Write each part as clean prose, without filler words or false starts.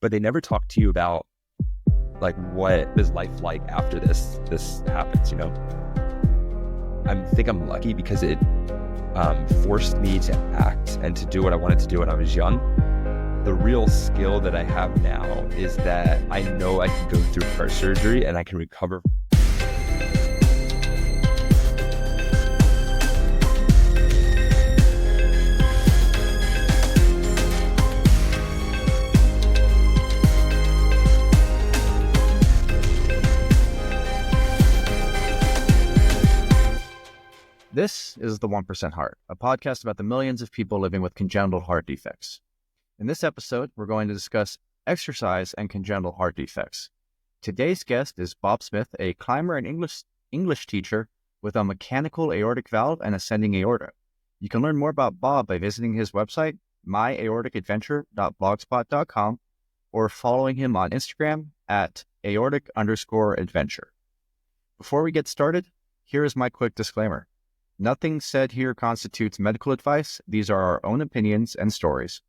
but they never talk to you about like what is life like after this happens, you know? I think I'm lucky because it forced me to act and to do what I wanted to do when I was young. The real skill that I have now is that I know I can go through heart surgery and I can recover. This is The 1% Heart, a podcast about the millions of people living with congenital heart defects. In this episode, we're going to discuss exercise and congenital heart defects. Today's guest is Bob Smith, a climber and English teacher with a mechanical aortic valve and ascending aorta. You can learn more about Bob by visiting his website, myaorticadventure.blogspot.com, or following him on Instagram at aortic_adventure. Before we get started, here is my quick disclaimer. Nothing said here constitutes medical advice. These are our own opinions and stories.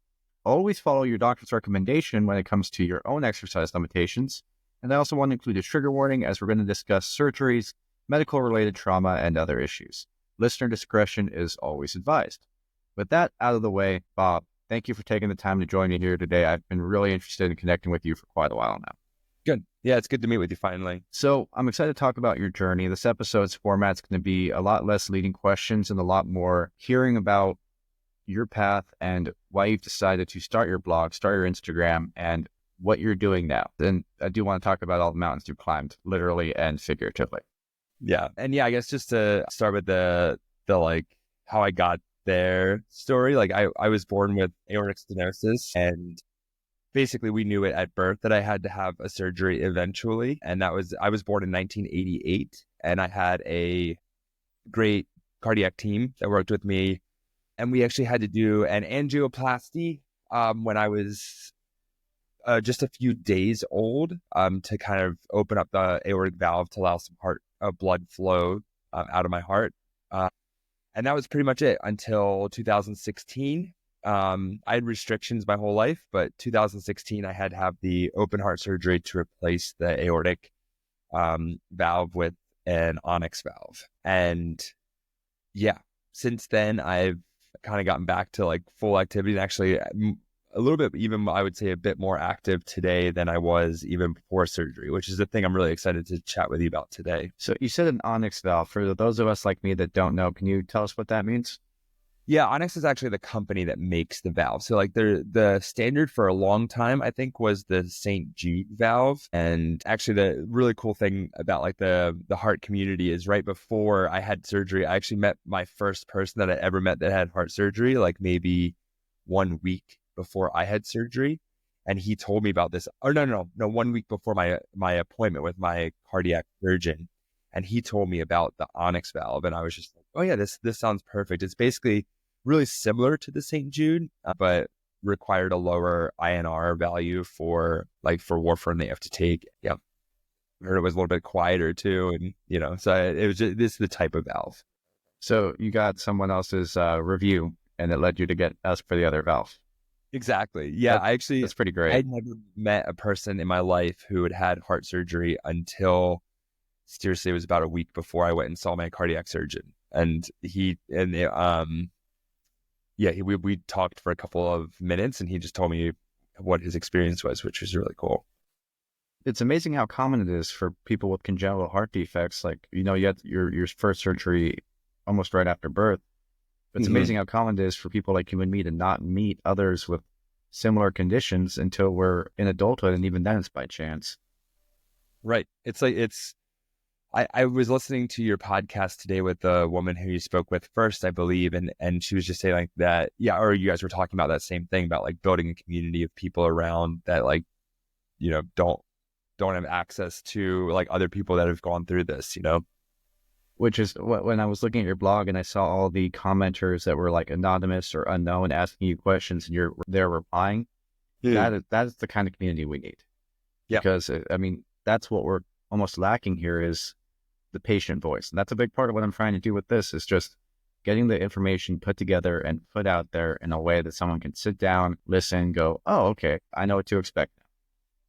Always follow your doctor's recommendation when it comes to your own exercise limitations. And I also want to include a trigger warning as we're going to discuss surgeries, medical-related trauma, and other issues. Listener discretion is always advised. With that out of the way, Bob, thank you for taking the time to join me here today. I've been really interested in connecting with you for quite a while now. Good. Yeah, it's good to meet with you finally. So I'm excited to talk about your journey. This episode's format's going to be a lot less leading questions and a lot more hearing about your path and why you've decided to start your blog, start your Instagram, and what you're doing now. Then I do want to talk about all the mountains you've climbed, literally and figuratively. Yeah. And yeah, I guess just to start with the like how I got there story, like I was born with aortic stenosis, and basically we knew it at birth that I had to have a surgery eventually. And I was born in 1988, and I had a great cardiac team that worked with me. And we actually had to do an angioplasty when I was just a few days old to kind of open up the aortic valve to allow some blood flow out of my heart. And that was pretty much it until 2016. I had restrictions my whole life, but 2016, I had to have the open heart surgery to replace the aortic valve with an onyx valve. And yeah, since then, I've kind of gotten back to like full activity, and actually a little bit, even I would say a bit more active today than I was even before surgery, which is the thing I'm really excited to chat with you about today. So you said an onyx valve. For those of us like me that don't know, can you tell us what that means? Yeah, Onyx is actually the company that makes the valve. So like the standard for a long time, I think, was the St. Jude valve. And actually the really cool thing about like the heart community is right before I had surgery, I actually met my first person that I ever met that had heart surgery, like maybe 1 week before I had surgery. And he told me about this. Or no, 1 week before my appointment with my cardiac surgeon. And he told me about the Onyx valve. And I was just like, oh yeah, this sounds perfect. It's basically really similar to the St. Jude, but required a lower INR value for warfarin they have to take. Yeah. I heard it was a little bit quieter too. And, so it was just, this is the type of valve. So you got someone else's review and it led you to get us for the other valve. Exactly. Yeah. That's pretty great. I'd never met a person in my life who had heart surgery until seriously, it was about a week before I went and saw my cardiac surgeon. And we talked for a couple of minutes, and he just told me what his experience was, which was really cool. It's amazing how common it is for people with congenital heart defects. Like, you had your first surgery almost right after birth. But it's amazing how common it is for people like you and me to not meet others with similar conditions until we're in adulthood. And even then it's by chance. Right. I was listening to your podcast today with the woman who you spoke with first, I believe, and she was just saying like that, yeah, or you guys were talking about that same thing about like building a community of people around that like, don't have access to like other people that have gone through this, Which is when I was looking at your blog and I saw all the commenters that were like anonymous or unknown asking you questions and you're there replying, that is the kind of community we need. Yeah. Because that's what we're almost lacking here is the patient voice. And that's a big part of what I'm trying to do with this is just getting the information put together and put out there in a way that someone can sit down, listen, go, oh, okay, I know what to expect now.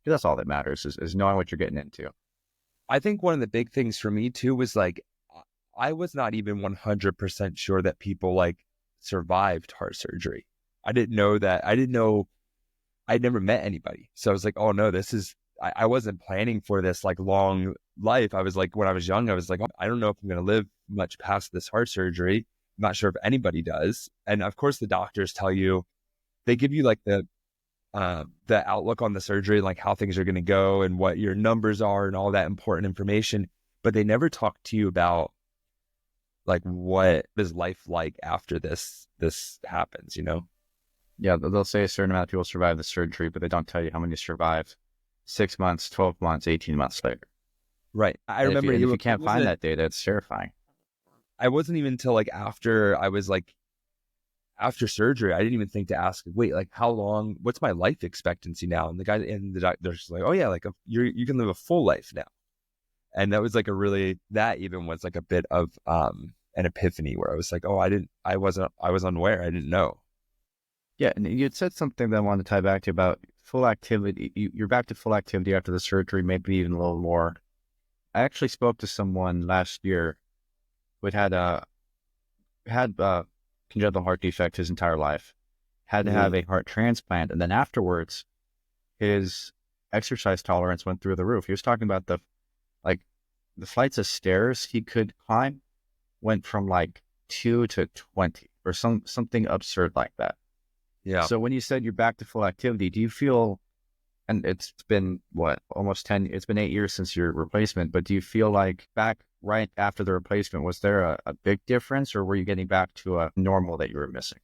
That's all that matters is knowing what you're getting into. I think one of the big things for me too was like, I was not even 100% sure that people like survived heart surgery. I didn't know that. I didn't know, I'd never met anybody. So I was like, oh no, I wasn't planning for this like long life. I was like, when I was young, I was like, oh, I don't know if I'm going to live much past this heart surgery. I'm not sure if anybody does. And of course the doctors tell you, they give you like the outlook on the surgery, like how things are going to go and what your numbers are and all that important information. But they never talk to you about like what is life like after this happens, you know? Yeah, they'll say a certain amount of people survive the surgery, but they don't tell you how many survive 6 months, 12 months, 18 months later. Right. I And remember if you can't find that data, it's terrifying. I wasn't even until like after I was like, after surgery, I didn't even think to ask, wait, like how long, what's my life expectancy now? And the guy and the doctor's just like, oh yeah, like you can live a full life now. And that was like that even was like a bit of an epiphany where I was like, oh, I was unaware. I didn't know. Yeah. And you had said something that I wanted to tie back to about full activity. You're back to full activity after the surgery, maybe even a little more. I actually spoke to someone last year who had congenital heart defect his entire life, had to have a heart transplant. And then afterwards, his exercise tolerance went through the roof. He was talking about the flights of stairs he could climb went from like 2 to 20 or something absurd like that. Yeah. So when you said you're back to full activity, do you feel, and it's been it's been 8 years since your replacement, but do you feel like back right after the replacement, was there a big difference, or were you getting back to a normal that you were missing?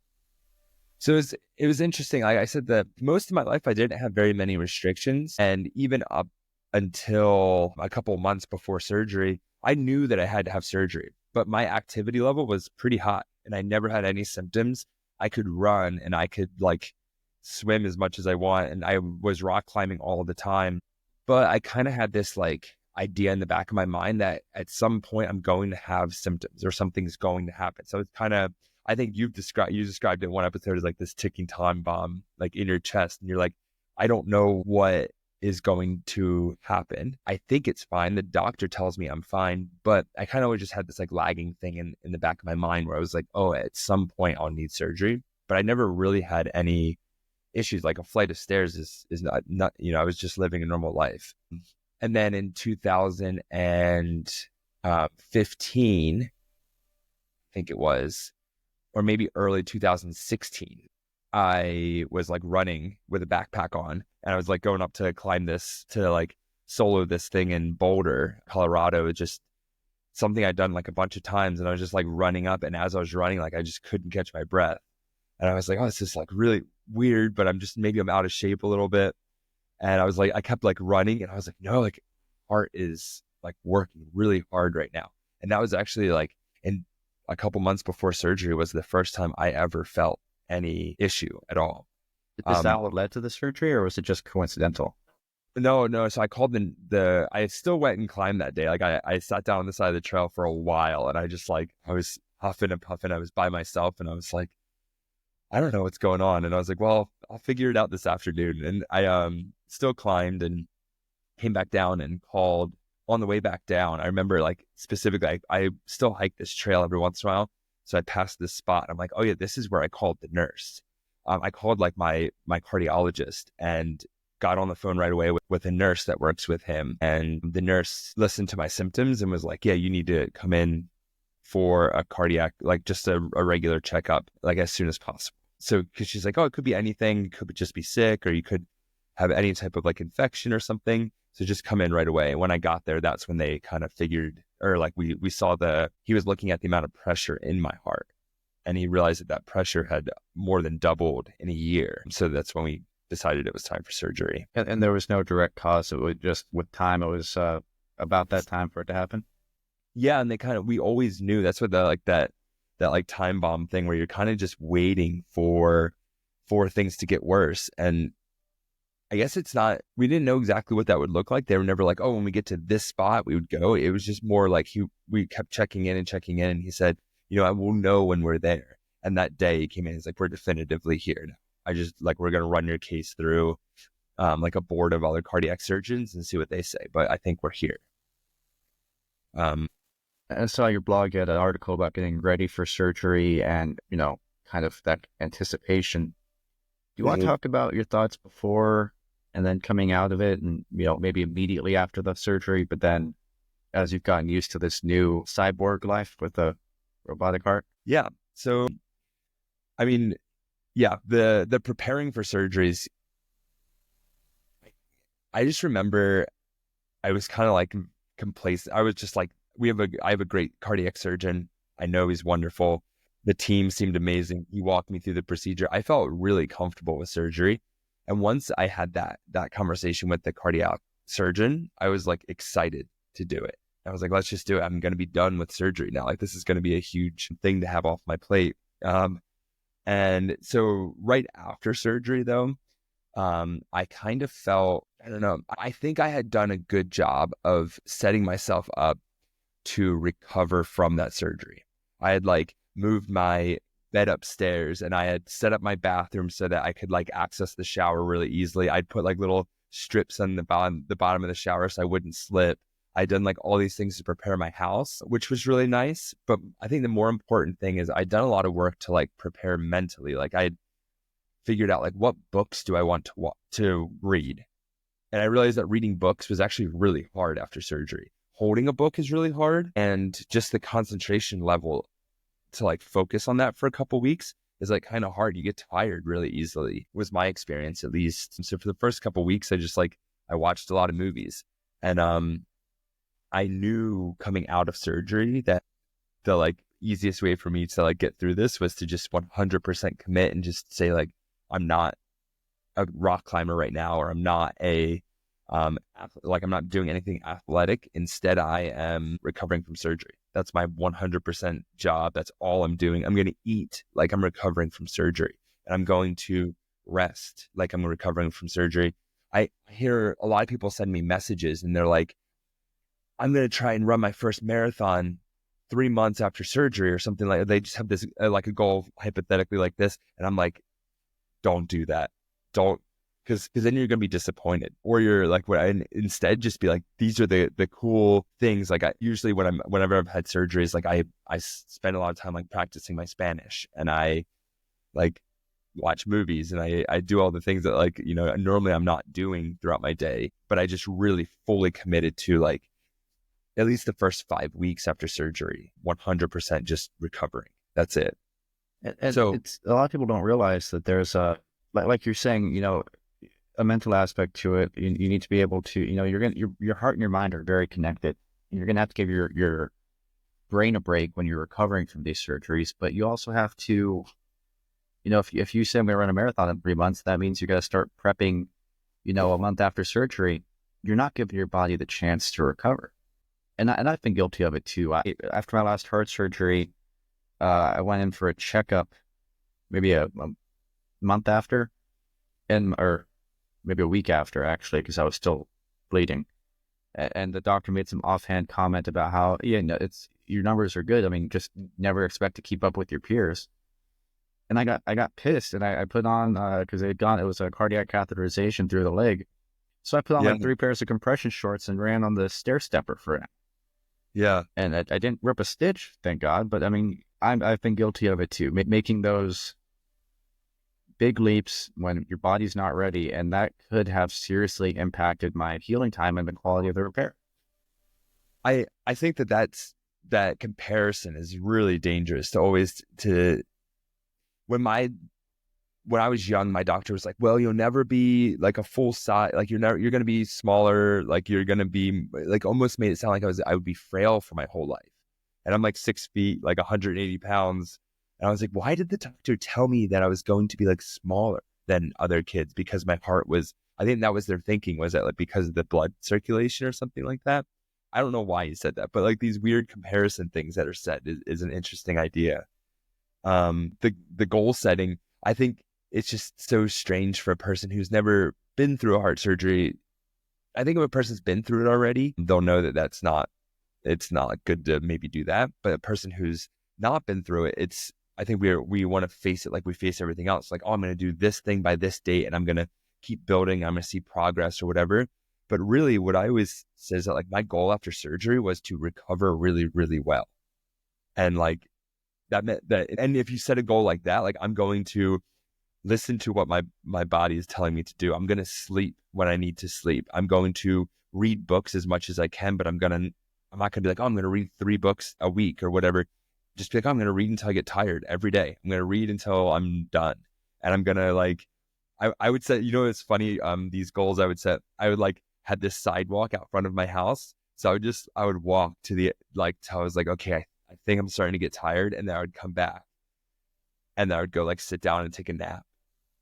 So it was interesting. Like I said, that most of my life, I didn't have very many restrictions. And even up until a couple of months before surgery, I knew that I had to have surgery, but my activity level was pretty high and I never had any symptoms. I could run and I could like swim as much as I want. And I was rock climbing all the time. But I kind of had this like idea in the back of my mind that at some point I'm going to have symptoms or something's going to happen. So it's kind of, I think you described it in one episode as like this ticking time bomb, like in your chest. And you're like, I don't know what is going to happen. I think it's fine. The doctor tells me I'm fine, but I kind of just had this like lagging thing in the back of my mind where I was like, oh, at some point I'll need surgery. But I never really had any issues. Like a flight of stairs is not, you know, I was just living a normal life. And then in 2015, I think it was, or maybe early 2016, I was like running with a backpack on and I was like going up to climb this, to like solo this thing in Boulder, Colorado. It's just something I'd done like a bunch of times. And I was just like running up. And as I was running, like I just couldn't catch my breath. And I was like, oh, this is like really weird, but maybe I'm out of shape a little bit. And I was like, I kept like running and I was like, no, like heart is like working really hard right now. And that was actually like in a couple months before surgery was the first time I ever felt any issue at all. Is that what led to the surgery, or was it just coincidental? No. So I called I still went and climbed that day. Like I sat down on the side of the trail for a while and I just like, I was huffing and puffing. I was by myself and I was like, I don't know what's going on. And I was like, well, I'll figure it out this afternoon. And I still climbed and came back down and called on the way back down. I remember like specifically, I still hike this trail every once in a while. So I passed this spot. I'm like, oh yeah, this is where I called the nurse. I called like my cardiologist and got on the phone right away with a nurse that works with him. And the nurse listened to my symptoms and was like, yeah, you need to come in for a cardiac, like just a regular checkup, like as soon as possible. So, cause she's like, oh, it could be anything. It could just be sick, or you could have any type of like infection or something. So just come in right away. And when I got there, that's when they kind of figured, or like we saw he was looking at the amount of pressure in my heart and he realized that pressure had more than doubled in a year. So that's when we decided it was time for surgery. And there was no direct cause. It was just with time, it was about that time for it to happen. Yeah. And we always knew that's what that like time bomb thing where you're kind of just waiting for things to get worse. And I guess we didn't know exactly what that would look like. They were never like, oh, when we get to this spot, we would go. It was just more like we kept checking in. And he said, you know, I will know when we're there. And that day he came in, he's like, we're definitively here now. I just like, we're going to run your case through. like a board of other cardiac surgeons and see what they say. But I think we're here. I saw your blog, you had an article about getting ready for surgery and, kind of that anticipation. Do you want to talk about your thoughts before and then coming out of it and, maybe immediately after the surgery, but then as you've gotten used to this new cyborg life with a robotic heart? Yeah. So, I mean, yeah, the preparing for surgeries, I just remember I was kind of like complacent. I was just like, I have a great cardiac surgeon. I know he's wonderful. The team seemed amazing. He walked me through the procedure. I felt really comfortable with surgery. And once I had that conversation with the cardiac surgeon, I was like excited to do it. I was like, let's just do it. I'm going to be done with surgery now. Like, this is going to be a huge thing to have off my plate. And so right after surgery though, I kind of felt, I don't know, I think I had done a good job of setting myself up to recover from that surgery. I had like moved my bed upstairs and I had set up my bathroom so that I could like access the shower really easily. I'd put like little strips on the bottom of the shower so I wouldn't slip. I'd done like all these things to prepare my house, which was really nice. But I think the more important thing is I'd done a lot of work to like prepare mentally. Like I'd figured out like what books do I want to read. And I realized that reading books was actually really hard after surgery. Holding a book is really hard. And just the concentration level to like focus on that for a couple weeks is like kind of hard. You get tired really easily, was my experience at least. And so for the first couple weeks, I watched a lot of movies. And I knew coming out of surgery that the like easiest way for me to like get through this was to just 100% commit and just say like, I'm not a rock climber right now, or I'm not I'm not doing anything athletic. Instead, I am recovering from surgery. That's my 100% job. That's all I'm doing. I'm going to eat like I'm recovering from surgery, and I'm going to rest like I'm recovering from surgery. I hear a lot of people send me messages and they're like, I'm going to try and run my first marathon 3 months after surgery or something like that. They just have this like a goal hypothetically like this. And I'm like, don't do that. Don't, because then you're going to be disappointed, or you're like, instead just be like, these are the cool things. Like usually whenever I've had surgeries, like I spend a lot of time like practicing my Spanish, and I like watch movies, and I do all the things that like, normally I'm not doing throughout my day, but I just really fully committed to like, at least the first 5 weeks after surgery, 100% just recovering. That's it. And so it's a lot of people don't realize that there's like you're saying, a mental aspect to it. You need to be able to, your heart and your mind are very connected. You're going to have to give your brain a break when you're recovering from these surgeries, but you also have to, if you say I'm going to run a marathon in 3 months, that means you got to start prepping, a month after surgery. You're not giving your body the chance to recover. And I've been guilty of it too. After my last heart surgery, I went in for a checkup, maybe a month after, or maybe a week after actually, because I was still bleeding. And the doctor made some offhand comment about how, your numbers are good. I mean, just never expect to keep up with your peers. And I got pissed, and I put on, because it was a cardiac catheterization through the leg. So I put on like 3 pairs of compression shorts and ran on the stair stepper for it. Yeah. And I didn't rip a stitch, thank God. But I mean, I've been guilty of it too, making those big leaps when your body's not ready. And that could have seriously impacted my healing time and the quality of the repair. I think that comparison is really dangerous to always when I was young, my doctor was like, well, you'll never be like a full size, like you're going to be smaller, like you're going to be like, almost made it sound like I would be frail for my whole life. And I'm like 6 feet, like 180 pounds. And I was like, why did the doctor tell me that I was going to be like smaller than other kids? Because my heart was, I think that was their thinking, was that like because of the blood circulation or something like that. I don't know why he said that, but like these weird comparison things that are said is an interesting idea. The goal setting, I think, it's just so strange for a person who's never been through a heart surgery. I think if a person's been through it already, they'll know that it's not good to maybe do that. But a person who's not been through it, I think we want to face it like we face everything else. Like, oh, I'm going to do this thing by this date, and I'm going to keep building. I'm going to see progress or whatever. But really what I always say is that like my goal after surgery was to recover really, really well. And like that meant that, and if you set a goal like that, like I'm going to listen to what my body is telling me to do. I'm going to sleep when I need to sleep. I'm going to read books as much as I can, but I'm not going to be like, oh, I'm going to read 3 books a week or whatever. Just be like, oh, I'm going to read until I get tired every day. I'm going to read until I'm done. And I'm going to like, I would say, it's funny. These goals I would set, I would like had this sidewalk out front of my house. So I would walk to the, like, till I was like, okay, I think I'm starting to get tired. And then I would come back and then I would go like sit down and take a nap.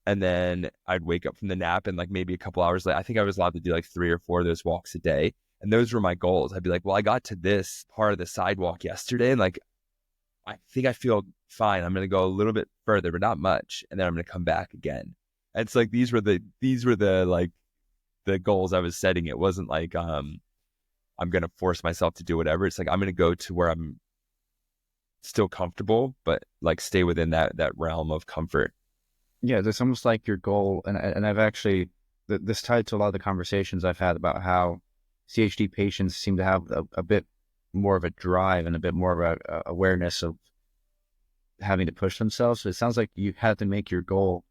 And then I'd wake up from the nap and like maybe a couple hours later, I think I was allowed to do like 3 or 4 of those walks a day. And those were my goals. I'd be like, well, I got to this part of the sidewalk yesterday and like, I think I feel fine. I'm going to go a little bit further, but not much. And then I'm going to come back again. And it's like, these were the like the goals I was setting. It wasn't like, I'm going to force myself to do whatever. It's like, I'm going to go to where I'm still comfortable, but like stay within that realm of comfort. Yeah, it's almost like your goal, and I've actually, this tied to a lot of the conversations I've had about how CHD patients seem to have a bit more of a drive and a bit more of a awareness of having to push themselves. So it sounds like you had to make your goal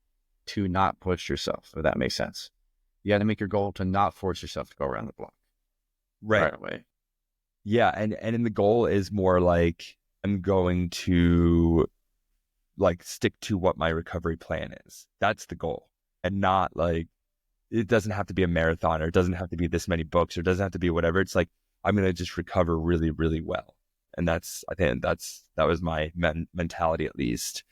to not push yourself, if that makes sense. You had to make your goal to not force yourself to go around the block. Right away. Yeah, and in the goal is more like I'm going to like stick to what my recovery plan is. That's the goal. And not like, it doesn't have to be a marathon or it doesn't have to be this many books or it doesn't have to be whatever. It's like, I'm going to just recover really, really well. And I think that was my mentality at least.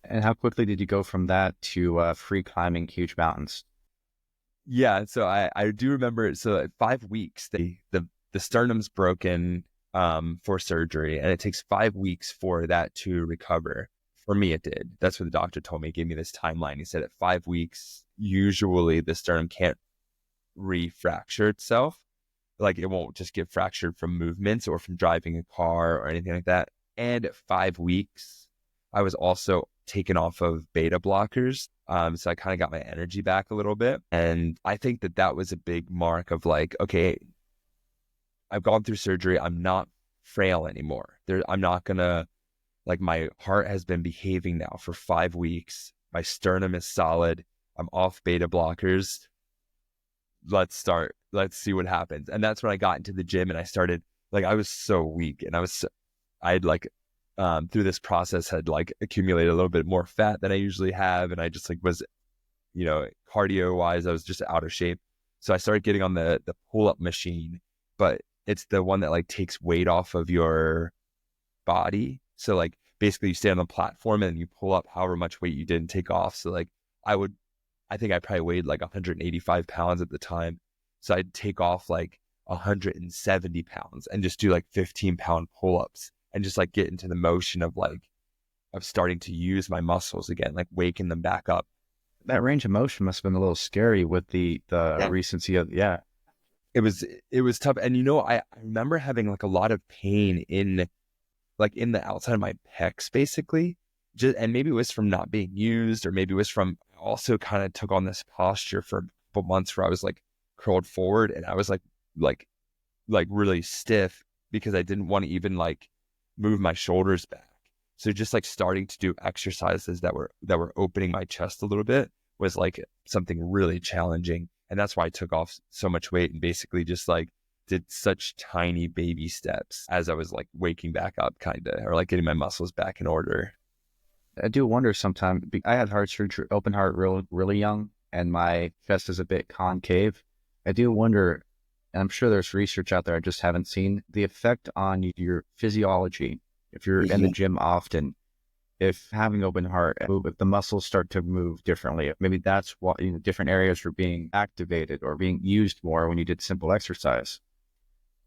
And how quickly did you go from that to free climbing huge mountains? Yeah. So I do remember, so at 5 weeks, the sternum's broken for surgery and it takes 5 weeks for that to recover. For me, it did. That's what the doctor told me. He gave me this timeline. He said at 5 weeks, usually the sternum can't refracture itself. Like it won't just get fractured from movements or from driving a car or anything like that. And at 5 weeks, I was also taken off of beta blockers. So I kind of got my energy back a little bit. And I think that was a big mark of like, okay, I've gone through surgery. I'm not frail anymore. I'm not going to, like my heart has been behaving now for 5 weeks. My sternum is solid. I'm off beta blockers. Let's start. Let's see what happens. And that's when I got into the gym and I started, like, I was so weak and I'd like, through this process had like accumulated a little bit more fat than I usually have. And I just like was, cardio wise, I was just out of shape. So I started getting on the pull-up machine, but it's the one that like takes weight off of your body. So like basically you stand on the platform and you pull up however much weight you didn't take off. So like I think I probably weighed like 185 pounds at the time. So I'd take off like 170 pounds and just do like 15-pound pull-ups and just like get into the motion of starting to use my muscles again, like waking them back up. That range of motion must have been a little scary with the recency of, yeah. It was tough. And I remember having like a lot of pain in the outside of my pecs, basically. And maybe it was from not being used, or maybe it was from, I also kind of took on this posture for a couple months where I was like curled forward and I was like really stiff because I didn't want to even like move my shoulders back. So just like starting to do exercises that were opening my chest a little bit was like something really challenging. And that's why I took off so much weight and basically just like did such tiny baby steps as I was like waking back up kind of, or like getting my muscles back in order. I do wonder sometimes, I had heart surgery, open heart really young, and my chest is a bit concave. I do wonder, and I'm sure there's research out there I just haven't seen, the effect on your physiology. If you're in the gym often, if having open heart, if the muscles start to move differently, maybe that's what different areas were being activated or being used more when you did simple exercise.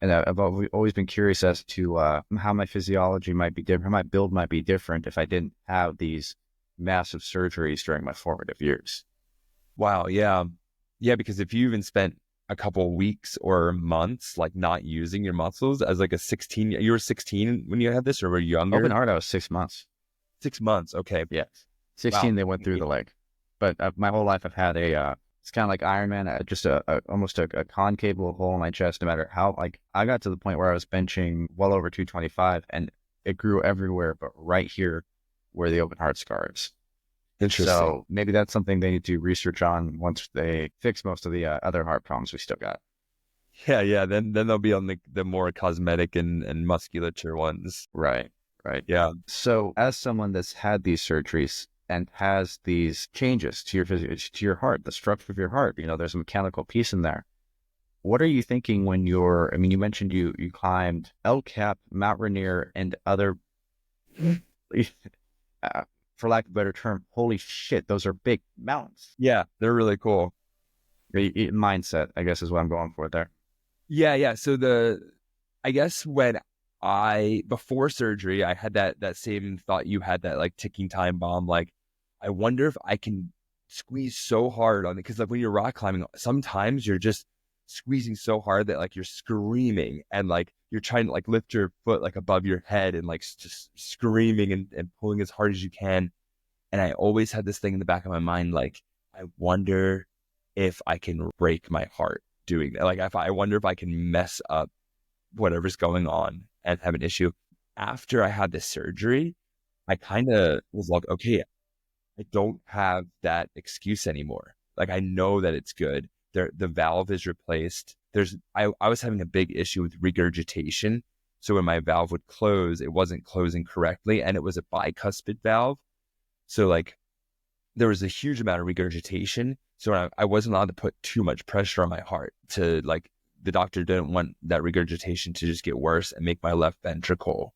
And I've always been curious as to how my physiology might be different, how my build might be different if I didn't have these massive surgeries during my formative years. Wow. Yeah. Yeah. Because if you even spent a couple of weeks or months like not using your muscles as like you were 16 when you had this, or were you younger? Open heart, I was 6 months. 6 months. Okay. Yeah. 16, wow. They went through the leg. But my whole life I've had a It's kind of like Iron Man, just almost a concave hole in my chest. No matter how, like, I got to the point where I was benching well over 225, and it grew everywhere, but right here where the open heart scar is. Interesting. So maybe that's something they need to research on once they fix most of the other heart problems we still got. Yeah. Then they'll be on the more cosmetic and musculature ones. Right, right. Yeah. So as someone that's had these surgeries and has these changes to your heart, the structure of your heart, there's a mechanical piece in there. What are you thinking when I mean, you mentioned you climbed El Cap, Mount Rainier, and other, for lack of a better term, holy shit, those are big mountains. Yeah, they're really cool. Mindset, I guess, is what I'm going for there. Yeah. So I guess before surgery, I had that same thought you had, that like ticking time bomb. Like, I wonder if I can squeeze so hard on it. Because like when you're rock climbing, sometimes you're just squeezing so hard that like you're screaming, and like you're trying to like lift your foot like above your head, and like just screaming and pulling as hard as you can. And I always had this thing in the back of my mind, like, I wonder if I can break my heart doing that. Like, I wonder if I can mess up whatever's going on and have an issue. After I had this surgery, I kind of was like, okay, I don't have that excuse anymore. Like, I know that it's good. The valve is replaced. I was having a big issue with regurgitation. So when my valve would close, it wasn't closing correctly, and it was a bicuspid valve. So like there was a huge amount of regurgitation. So I wasn't allowed to put too much pressure on my heart, to like, the doctor didn't want that regurgitation to just get worse and make my left ventricle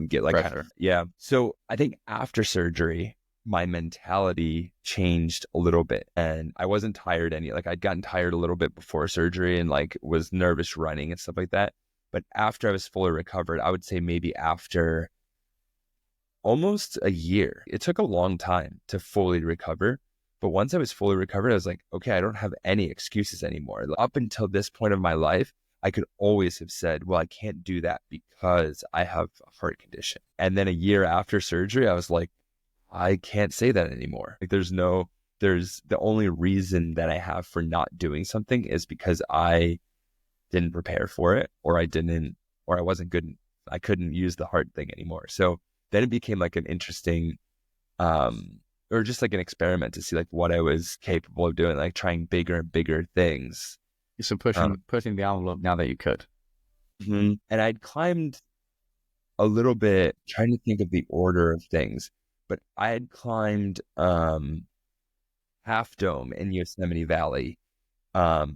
get like Pressure. Yeah. So I think after surgery, my mentality changed a little bit, and I wasn't tired like I'd gotten tired a little bit before surgery and like was nervous running and stuff like that. But after I was fully recovered, I would say maybe after almost a year, it took a long time to fully recover. But once I was fully recovered, I was like, okay, I don't have any excuses anymore. Up until this point of my life, I could always have said, well, I can't do that because I have a heart condition. And then a year after surgery, I was like, I can't say that anymore. Like, there's the only reason that I have for not doing something is because I didn't prepare for it, or I wasn't good. I couldn't use the heart thing anymore. So then it became like an interesting, or just like an experiment to see like what I was capable of doing, like trying bigger and bigger things. So pushing the envelope now that you could. Mm-hmm. And I'd climbed a little bit, trying to think of the order of things, but I had climbed Half Dome in Yosemite Valley a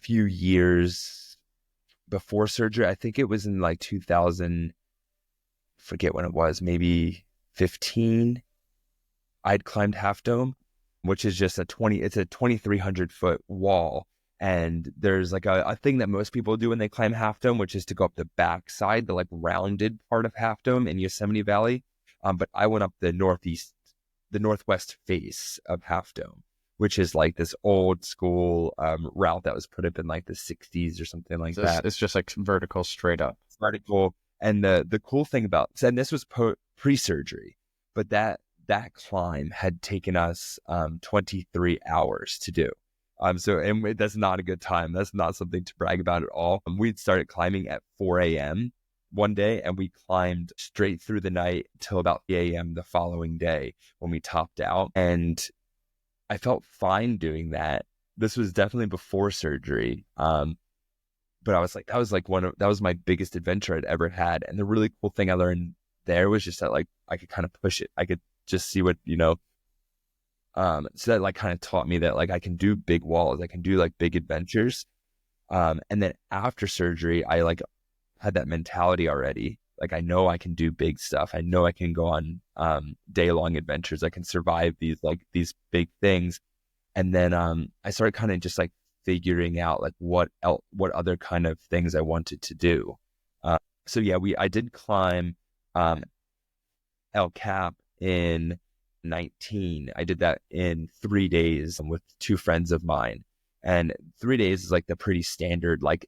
few years before surgery. I think it was in like 2000, forget when it was, maybe 15. I'd climbed Half Dome, which is just it's a 2,300 foot wall. And there's like a thing that most people do when they climb Half Dome, which is to go up the backside, the like rounded part of Half Dome in Yosemite Valley. But I went up the northwest face of Half Dome, which is like this old school route that was put up in like the 60s or something like that. It's just like vertical, straight up. Vertical. And the cool thing and this was pre-surgery, but that climb had taken us 23 hours to do. And that's not a good time. That's not something to brag about at all. We'd started climbing at 4 a.m. one day, and we climbed straight through the night till about 3 a.m. the following day when we topped out. And I felt fine doing that. This was definitely before surgery. But I was like, that was my biggest adventure I'd ever had. And the really cool thing I learned there was just that like I could kind of push it. I could just see what, so that like kind of taught me that like I can do big walls. I can do like big adventures. And then after surgery, I like had that mentality already. Like, I know I can do big stuff. I know I can go on day-long adventures. I can survive these big things. And then I started kind of just like figuring out like what other kind of things I wanted to do. So yeah, I did climb El Cap in 19. I did that in 3 days with two friends of mine. And 3 days is like the pretty standard, like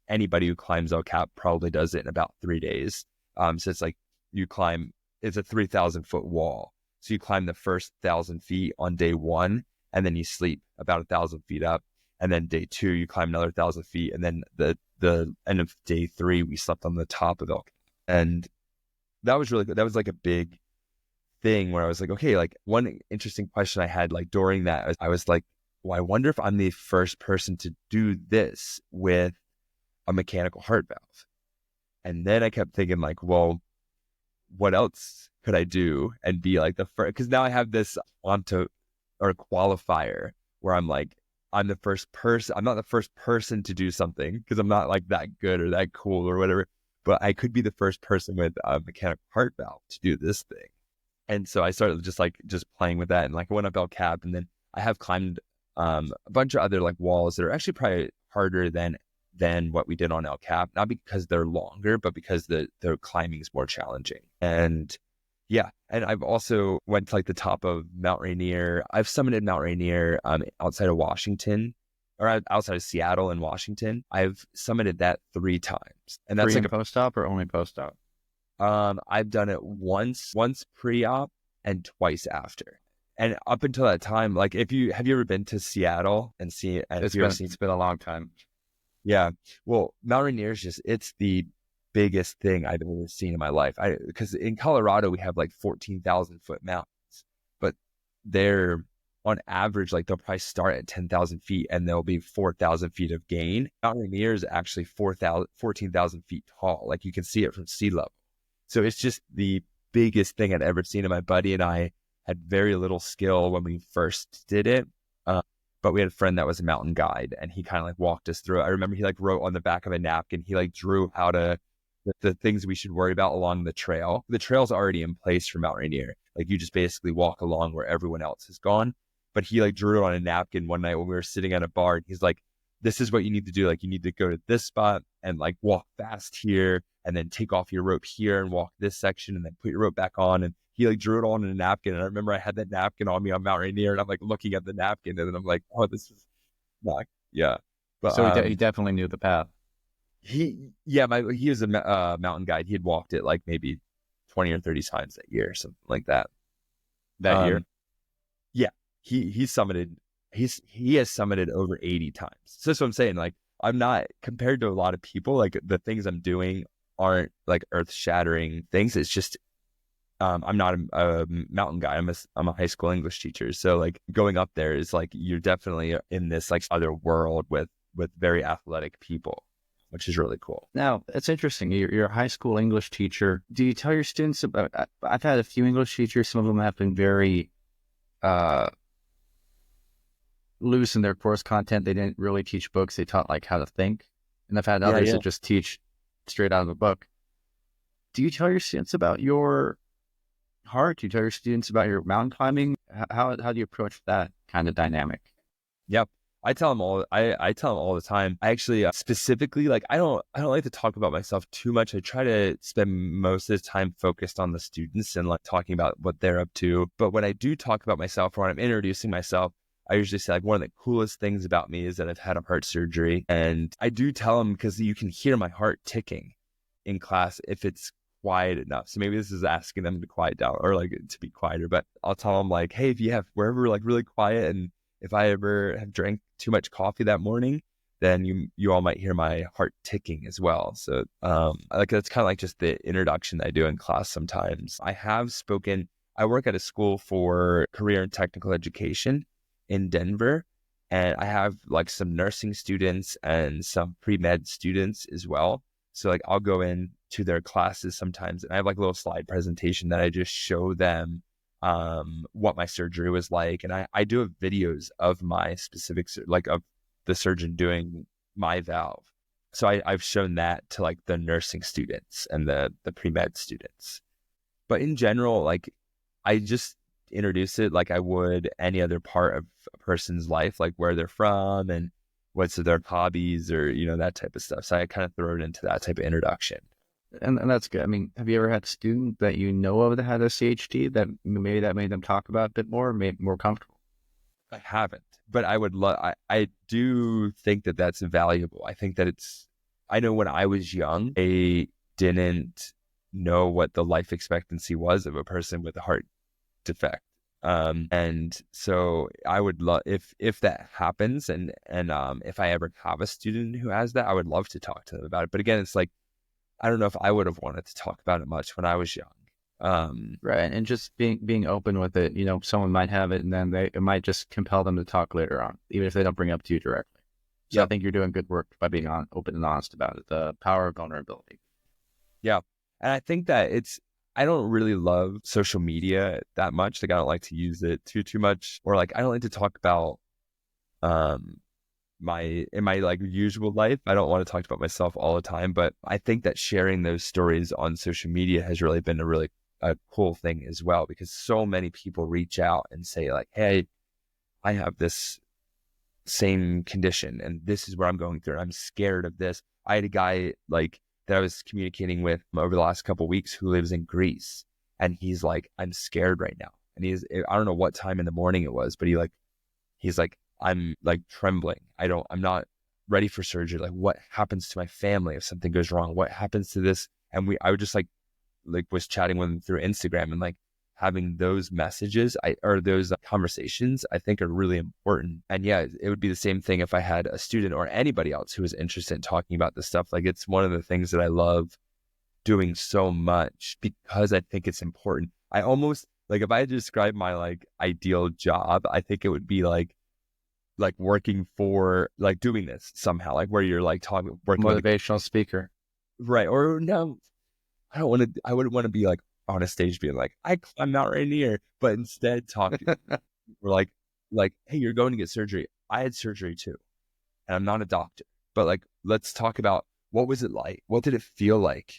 anybody who climbs El Cap probably does it in about 3 days. So it's like it's a 3,000 foot wall. So you climb the first 1,000 feet on day one, and then you sleep about 1,000 feet up. And then day 2, you climb another 1,000 feet. And then the end of day 3, we slept on the top of El Cap. And that was really good. That was like a big thing where I was like, okay, like one interesting question I had like during that, I was like, well, I wonder if I'm the first person to do this with a mechanical heart valve. And then I kept thinking like, well, what else could I do and be like the first? Because now I have this onto or qualifier where I'm like, I'm the first person. I'm not the first person to do something because I'm not like that good or that cool or whatever, but I could be the first person with a mechanical heart valve to do this thing. And so I started just playing with that, and like I went up El Cap, and then I have climbed a bunch of other like walls that are actually probably harder than what we did on El Cap, not because they're longer, but because the climbing is more challenging. And yeah, and I've also went to like the top of Mount Rainier. I've summited Mount Rainier outside of Washington, or outside of Seattle and Washington. I've summited that 3 times, and that's like a post-op or only post-op? I've done it once pre-op and twice after. And up until that time, like have you ever been to Seattle and seen it? It's been a long time. Yeah. Well, Mount Rainier is it's the biggest thing I've ever seen in my life. Because in Colorado, we have like 14,000 foot mountains, but they're on average, like they'll probably start at 10,000 feet and there'll be 4,000 feet of gain. Mount Rainier is actually 14,000 feet tall. Like you can see it from sea level. So it's just the biggest thing I'd ever seen. And my buddy and I had very little skill when we first did it. But we had a friend that was a mountain guide, and he kind of like walked us through it. I remember he like wrote on the back of a napkin, he like drew how to, the things we should worry about along the trail. The trail's already in place for Mount Rainier. Like you just basically walk along where everyone else has gone. But he like drew it on a napkin one night when we were sitting at a bar, and he's like, this is what you need to do. Like you need to go to this spot and like walk fast here, and then take off your rope here and walk this section, and then put your rope back on. And he like drew it all on a napkin. And I remember I had that napkin on me on Mount Rainier, and I'm like looking at the napkin, and then I'm like, oh, this is not, yeah. But so he definitely knew the path. He was a mountain guide. He had walked it like maybe 20 or 30 times that year, something like that. That year? Yeah. He summited, he has summited over 80 times. So that's what I'm saying. Like I'm not, compared to a lot of people, like the things I'm doing aren't like earth shattering things. It's just, I'm not a mountain guy. I'm a high school English teacher. So like going up there is like, you're definitely in this like other world with very athletic people, which is really cool. Now, it's interesting. You're a high school English teacher. Do you tell your students about, I've had a few English teachers. Some of them have been very loose in their course content. They didn't really teach books. They taught like how to think. And I've had others that just teach straight out of the book. Do you tell your students about your heart? Do you tell your students about your mountain climbing? How do you approach that kind of dynamic? Yep. I tell them all. I tell them all the time. I actually specifically like I don't like to talk about myself too much. I try to spend most of the time focused on the students and like talking about what they're up to. But when I do talk about myself or when I'm introducing myself, I usually say like one of the coolest things about me is that I've had a heart surgery, and I do tell them because you can hear my heart ticking in class if it's quiet enough. So maybe this is asking them to quiet down or like to be quieter. But I'll tell them like, hey, if you have wherever like really quiet, and if I ever have drank too much coffee that morning, then you all might hear my heart ticking as well. So like that's kind of like just the introduction that I do in class sometimes. I have spoken, I work at a school for career and technical education in Denver, and I have like some nursing students and some pre-med students as well. So like I'll go in to their classes sometimes, and I have like a little slide presentation that I just show them what my surgery was like. And I do have videos of my specific, like of the surgeon doing my valve. So I've shown that to like the nursing students and the pre-med students. But in general, like I just introduce it like I would any other part of a person's life, like where they're from and what's their hobbies or, you know, that type of stuff. So I kind of throw it into that type of introduction. And that's good. I mean, have you ever had a student that you know of that had a CHD that maybe that made them talk about it a bit more, made more comfortable? I haven't, but I would love, I do think that that's valuable. I think that I know when I was young, I didn't know what the life expectancy was of a person with a heart defect. And so I would love if that happens, and if I ever have a student who has that, I would love to talk to them about it. But again, it's like, I don't know if I would have wanted to talk about it much when I was young. Right. And just being open with it, someone might have it and then it might just compel them to talk later on, even if they don't bring it up to you directly. So I think you're doing good work by being open and honest about it. The power of vulnerability. Yeah. And I think that I don't really love social media that much. Like, I don't like to use it too much, or like, I don't like to talk about, in my like usual life. I don't want to talk about myself all the time, but I think that sharing those stories on social media has really been a cool thing as well, because so many people reach out and say like, hey, I have this same condition and this is what I'm going through. I'm scared of this. I had a guy like that I was communicating with over the last couple of weeks who lives in Greece, and he's like, I'm scared right now. And I don't know what time in the morning it was, but he's like, I'm like trembling. I'm not ready for surgery. Like, what happens to my family if something goes wrong? What happens to this? And I would just like was chatting with him through Instagram, and like having those messages or those conversations, I think are really important. And yeah, it would be the same thing if I had a student or anybody else who was interested in talking about this stuff. Like, it's one of the things that I love doing so much because I think it's important. I almost like, if I had to describe my like ideal job, I think it would be like working for like doing this somehow, like where you're like working motivational speaker. Right. Or no, I wouldn't want to be like on a stage being like, I'm not right here, but instead talking we're like, hey, you're going to get surgery. I had surgery too, and I'm not a doctor, but like, let's talk about what was it like? What did it feel like?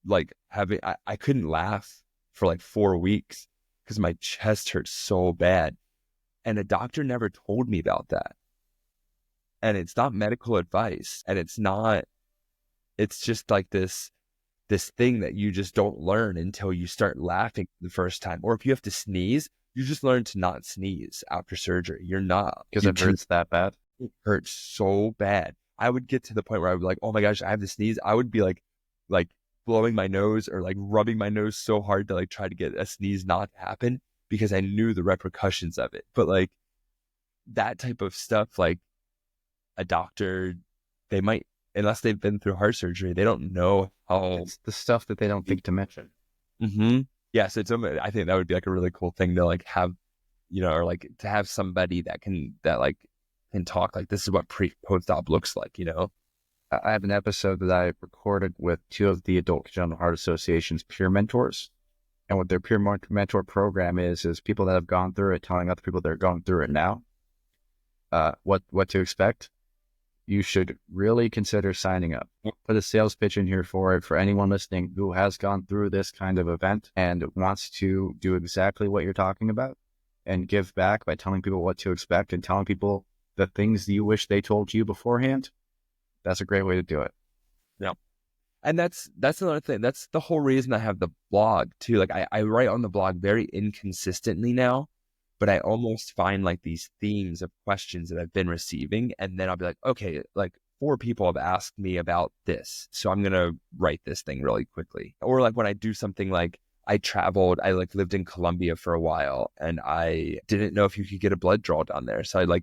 Like having, I couldn't laugh for like 4 weeks because my chest hurt so bad. And a doctor never told me about that. And it's not medical advice. And it's just like this thing that you just don't learn until you start laughing the first time. Or if you have to sneeze, you just learn to not sneeze after surgery. You're not. Because it hurts that bad? It hurts so bad. I would get to the point where I would be like, oh my gosh, I have to sneeze. I would be like blowing my nose or like rubbing my nose so hard to like try to get a sneeze not to happen, because I knew the repercussions of it. But like that type of stuff, like a doctor, they might, unless they've been through heart surgery, they don't know how. It's the stuff that they don't think to mention. Mm-hmm. Yeah. So I think that would be like a really cool thing to like have, or like to have somebody that can talk like, this is what post-op looks like, I have an episode that I recorded with 2 of the Adult Congenital Heart Association's peer mentors. And what their peer mentor program is people that have gone through it telling other people that are going through it now what to expect. You should really consider signing up. Put a sales pitch in here for it for anyone listening who has gone through this kind of event and wants to do exactly what you're talking about and give back by telling people what to expect and telling people the things that you wish they told you beforehand. That's a great way to do it. Yeah. And that's another thing. That's the whole reason I have the blog too. Like I write on the blog very inconsistently now, but I almost find like these themes of questions that I've been receiving. And then I'll be like, okay, like 4 people have asked me about this, so I'm going to write this thing really quickly. Or like when I do something like I lived in Colombia for a while, and I didn't know if you could get a blood draw down there. So I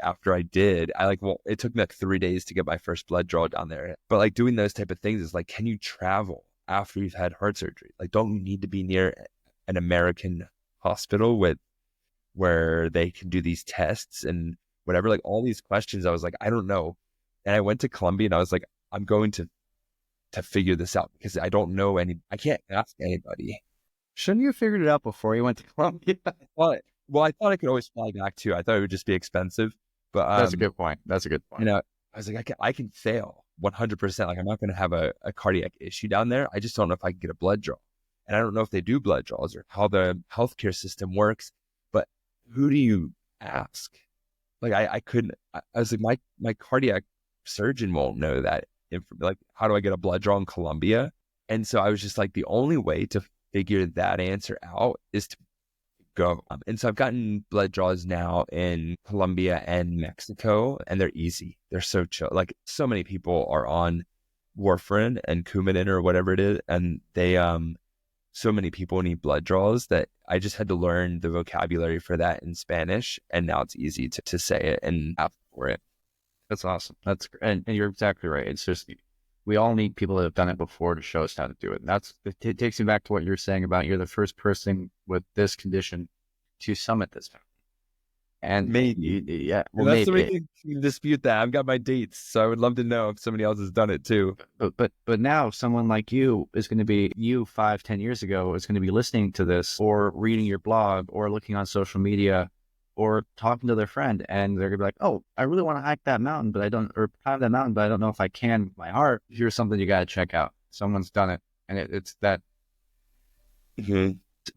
after I did, it took me like 3 days to get my first blood draw down there. But like doing those type of things is like, can you travel after you've had heart surgery? Like, don't you need to be near an American hospital where they can do these tests and whatever? Like all these questions, I was like, I don't know. And I went to Colombia and I was like, I'm going to figure this out because I don't know I can't ask anybody. Shouldn't you have figured it out before you went to Colombia? Well, I thought I could always fly back too. I thought it would just be expensive, but that's a good point. I was like, I can fail 100%. Like, I'm not going to have a cardiac issue down there. I just don't know if I can get a blood draw, and I don't know if they do blood draws or how the healthcare system works. But who do you ask? Like, I couldn't. I was like, my cardiac surgeon won't know that. Like, how do I get a blood draw in Colombia? And so I was just like, the only way to figure that answer out is to go. And so I've gotten blood draws now in Colombia and Mexico, and they're easy. They're so chill. Like, so many people are on warfarin and Coumadin or whatever it is, and they so many people need blood draws that I just had to learn the vocabulary for that in Spanish. And now it's easy to say it and ask for it. That's awesome. And you're exactly right. It's just, we all need people that have done it before to show us how to do it. And it takes me back to what you're saying about you're the first person with this condition to summit this. And maybe, yeah, well, unless maybe somebody can dispute that. I've got my dates, so I would love to know if somebody else has done it too. But now someone like you is going to be, you 5-10 years ago is going to be listening to this or reading your blog or looking on social media or talking to their friend, and they're gonna be like, "Oh, I really want to hike that mountain, but I don't, or climb that mountain, but I don't know if I can with my heart." Here's something you got to check out. Someone's done it, and it's that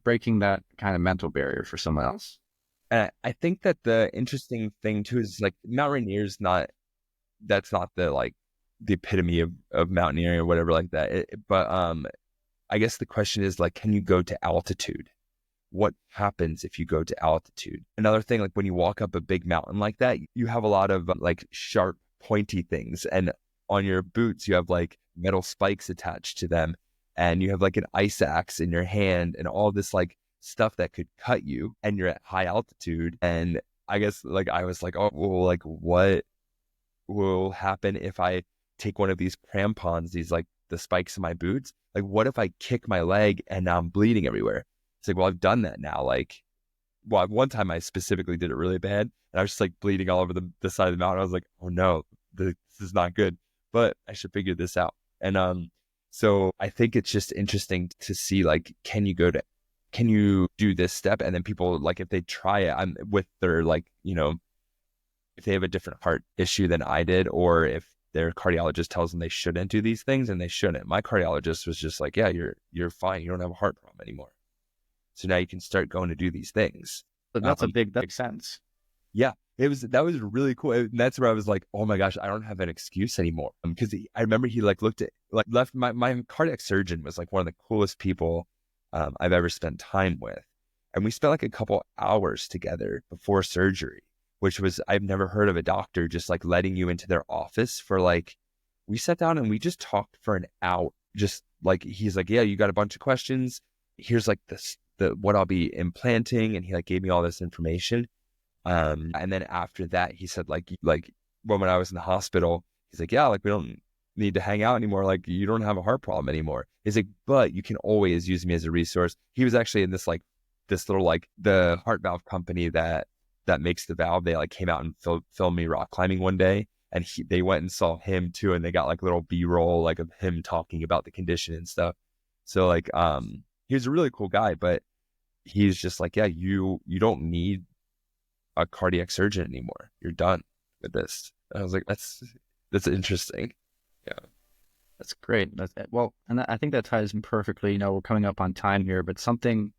breaking that kind of mental barrier for someone else. And I think that the interesting thing too is like Mount Rainier's not, that's not the like the epitome of mountaineering or whatever like that. But I guess the question is like, can you go to altitude? What happens if you go to altitude? Another thing, like when you walk up a big mountain like that, you have a lot of like sharp, pointy things. And on your boots, you have like metal spikes attached to them. And you have like an ice axe in your hand and all this like stuff that could cut you. And you're at high altitude. And I guess like I was like, oh, well, like what will happen if I take one of these crampons, these like the spikes in my boots? Like, what if I kick my leg and now I'm bleeding everywhere? It's like, well, I've done that now. Like, well, one time I specifically did it really bad and I was just like bleeding all over the side of the mountain. I was like, oh no, this is not good, but I should figure this out. And so I think it's just interesting to see, like, can you do this step? And then people, like, if they try it, I'm with their, like, you know, if they have a different heart issue than I did, or if their cardiologist tells them they shouldn't do these things and they shouldn't. My cardiologist was just like, yeah, you're fine. You don't have a heart problem anymore. So now you can start going to do these things. But that makes sense. Yeah, that was really cool. And that's where I was like, oh my gosh, I don't have an excuse anymore. Because I remember he like looked at, like left my cardiac surgeon was like one of the coolest people I've ever spent time with. And we spent like a couple hours together before surgery, which was, I've never heard of a doctor just like letting you into their office for like, we sat down and we just talked for an hour. Just like, he's like, yeah, you got a bunch of questions. Here's like what I'll be implanting. And he like gave me all this information. And then after that, he said like when I was in the hospital, he's like, yeah, like we don't need to hang out anymore. Like you don't have a heart problem anymore. He's like, but you can always use me as a resource. He was actually in this little, like the heart valve company that makes the valve. They like came out and filmed me rock climbing one day. And they went and saw him too. And they got like little B-roll, like of him talking about the condition and stuff. So like, he was a really cool guy, but he's just like, yeah, you don't need a cardiac surgeon anymore. You're done with this. And I was like, that's interesting. Yeah. That's great. Well, and I think that ties in perfectly. You know, we're coming up on time here, but something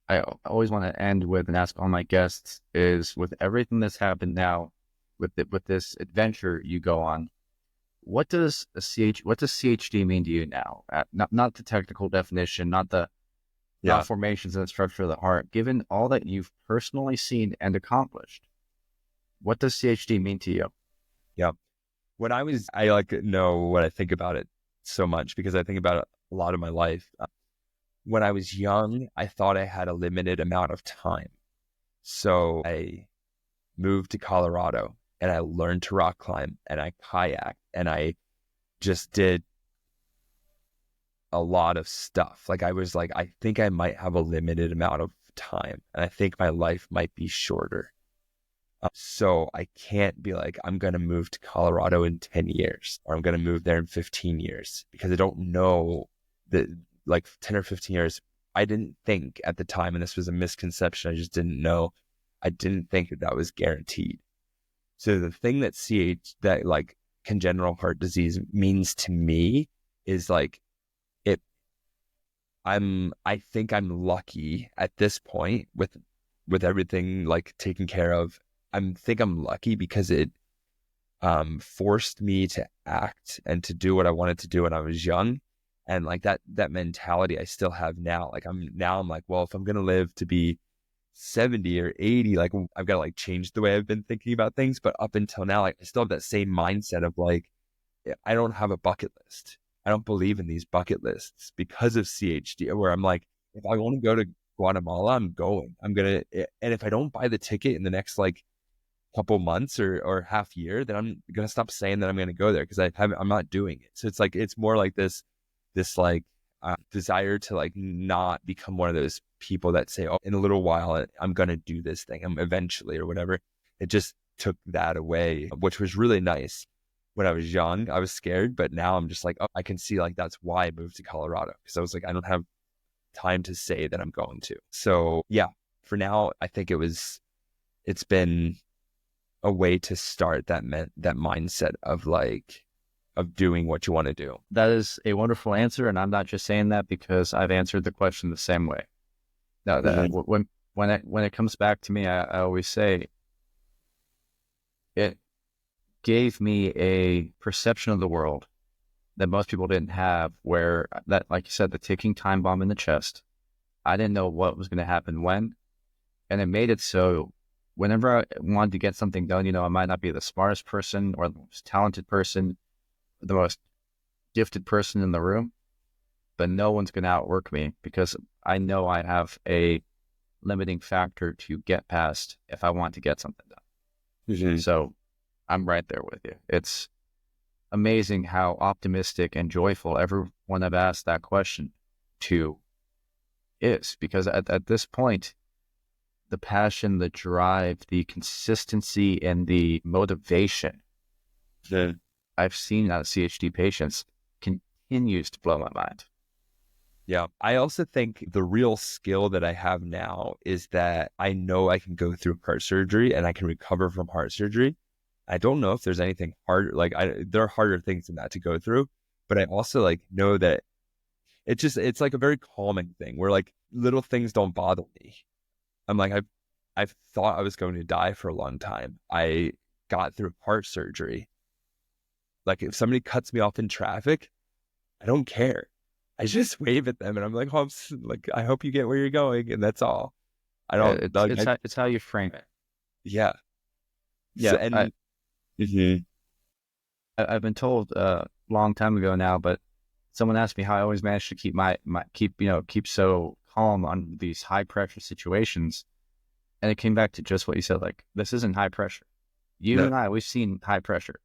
I always want to end with and ask all my guests is, with everything that's happened now, with this adventure you go on, what does CHD mean to you now? Not the technical definition, not the malformations and the structure of the heart. Given all that you've personally seen and accomplished, what does CHD mean to you? Yeah. I like know what I think about it so much because I think about it a lot of my life. When I was young, I thought I had a limited amount of time. So I moved to Colorado and I learned to rock climb and I kayaked and I just did a lot of stuff. Like I was like, I think I might have a limited amount of time and I think my life might be shorter. So I can't be like, I'm going to move to Colorado in 10 years or I'm going to move there in 15 years because I don't know that, like 10 or 15 years. I didn't think at the time, and this was a misconception, I just didn't know. I didn't think that was guaranteed. So the thing that like congenital heart disease means to me is like, I think I'm lucky at this point with everything like taken care of. I think I'm lucky because it forced me to act and to do what I wanted to do when I was young. And like that mentality I still have now. Like I'm like, well, if I'm going to live to be 70 or 80, like I've got to like change the way I've been thinking about things. But up until now, like I still have that same mindset of like, I don't have a bucket list. I don't believe in these bucket lists because of CHD, where I'm like, if I want to go to Guatemala, I'm going. And if I don't buy the ticket in the next like couple months or half year, then I'm gonna stop saying that I'm gonna go there because I'm not doing it. So it's like it's more like this like desire to like not become one of those people that say, oh, in a little while I'm gonna do this thing, I'm eventually or whatever. It just took that away, which was really nice. When I was young, I was scared, but now I'm just like, oh, I can see like that's why I moved to Colorado, because I was like, I don't have time to say that I'm going to. So yeah, for now, I think it's been a way to start that mindset of doing what you want to do. That is a wonderful answer, and I'm not just saying that because I've answered the question the same way. No, when it comes back to me, I always say it gave me a perception of the world that most people didn't have, where that, like you said, the ticking time bomb in the chest. I didn't know what was going to happen when, and it made it so whenever I wanted to get something done, I might not be the smartest person or the most talented person, the most gifted person in the room, but no one's going to outwork me because I know I have a limiting factor to get past if I want to get something done. Mm-hmm. So I'm right there with you. It's amazing how optimistic and joyful everyone I've asked that question to is, because at this point, the passion, the drive, the consistency, and the motivation I've seen out of CHD patients continues to blow my mind. Yeah. I also think the real skill that I have now is that I know I can go through heart surgery and I can recover from heart surgery. I don't know if there's anything harder. Like there are harder things than that to go through, but I also like know that it's like a very calming thing where like little things don't bother me. I'm like, I've thought I was going to die for a long time. I got through heart surgery. Like if somebody cuts me off in traffic, I don't care. I just wave at them and I'm like, oh, I hope you get where you're going. And that's all. I don't. It's how you frame it. Yeah. Yeah. So, I've been told a long time ago now, but someone asked me how I always managed to keep so calm on these high pressure situations. And it came back to just what you said, like, this isn't high pressure. You and I, we've seen high pressure.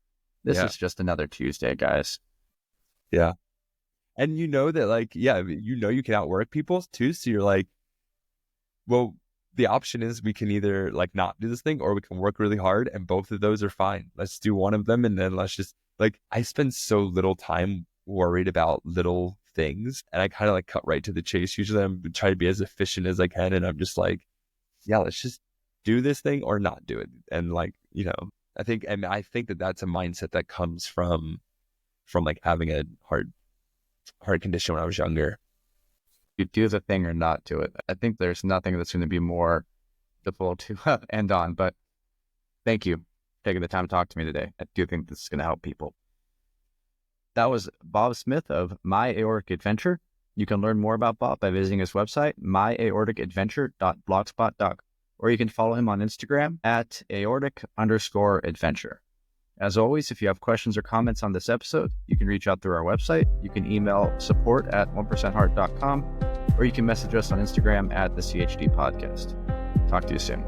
This is just another Tuesday, guys. Yeah. And that like, you can outwork people too. So you're like, well, the option is we can either like not do this thing or we can work really hard, and both of those are fine. Let's do one of them. And then let's just like, I spend so little time worried about little things, and I kind of like cut right to the chase. Usually I'm trying to be as efficient as I can. And I'm just like, yeah, let's just do this thing or not do it. And like, I think that that's a mindset that comes from like having a heart condition when I was younger. You do the thing or not do it. I think there's nothing that's going to be more difficult to end on, but thank you for taking the time to talk to me today. I do think this is going to help people. That was Bob Smith of My Aortic Adventure. You can learn more about Bob by visiting his website, myaorticadventure.blogspot.com, or you can follow him on Instagram at aortic_adventure. As always, if you have questions or comments on this episode, you can reach out through our website. You can email support@1percentheart.com, or you can message us on Instagram at the CHD Podcast. Talk to you soon.